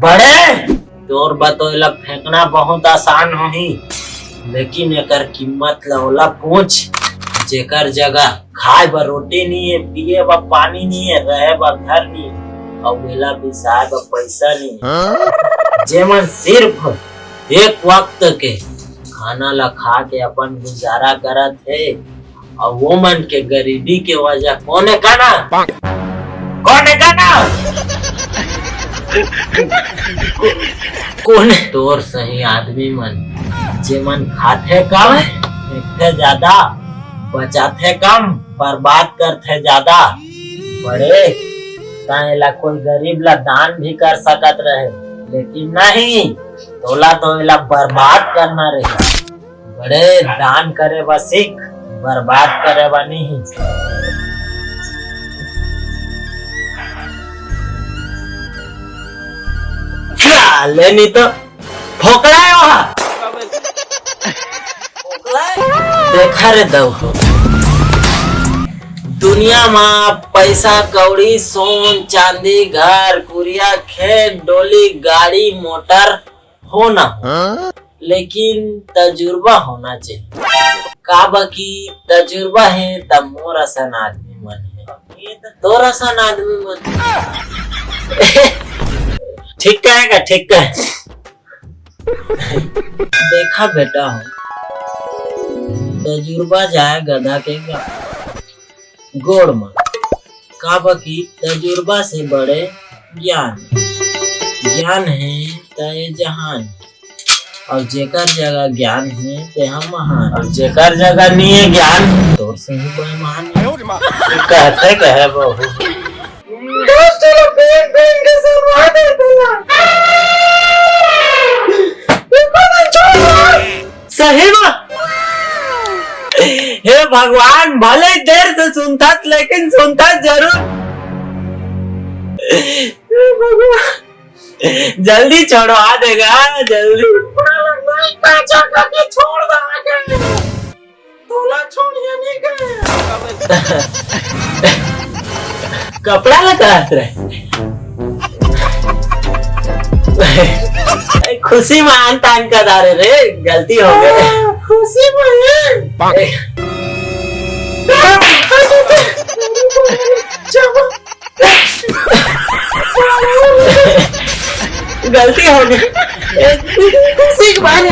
बड़े तोर बतौला फेंकना बहुत आसान होही, लेकिन एकर कीमत लौला पूछ। जेकर जगह खाए बर रोटी नहीं है, पिए बर पानी नहीं है, रहे बर घर नहीं है, और मेला बिसाए बर पैसा नहीं है, जेमन सिर्फ एक वक्त के खाना ला खा के अपन गुजारा करत है, और वो मन के गरीबी के वजह कौन है काना? कौन है काना? कौन है? तोर सही आदमी मन जेमन खाते कम, फेंकते ज्यादा, बचाते कम, बर्बाद करते ज्यादा। बड़े ताला कोई गरीब ला दान भी कर सकत रहे, लेकिन नहीं, तोला तो इला बर्बाद करना रहे। बड़े दान करे बा सीख, बर्बाद करे बा नहीं। ले नहीं तो फोकड़ा है वहाँ। देखा रे दो दुनिया में पैसा कौड़ी सोन चांदी घर कुरिया खेत डोली गाड़ी मोटर हो ना हो, लेकिन तजुर्बा होना चाहिए। का बाकी तजुर्बा है तब मोर असन आदमी मन है, तोर असन आदमी मन। ठीक कहेगा, ठीक कहे। देखा बेटा हो, तजुर्बा जाए गधा के गोड़ में, का बाकी तजुर्बा से बड़े ज्ञान। ज्ञान है तय जहान, और जेकर जगह ज्ञान है ते हम महान, और जेकर जगह नहीं है ज्ञान तो से ही कोई महान नहीं। कहते कहे बहू सही में। हे भगवान, भले देर से सुनता लेकिन सुनता जरूर। जल्दी छोड़वा देगा, जल्दी छोड़ दे। तोला छोड़िए नहीं गए। कपड़ा लगा रहे खुशी मान तान का दारे रे, गलती हो गई। खुशी में गलती हो गई। खुशी मान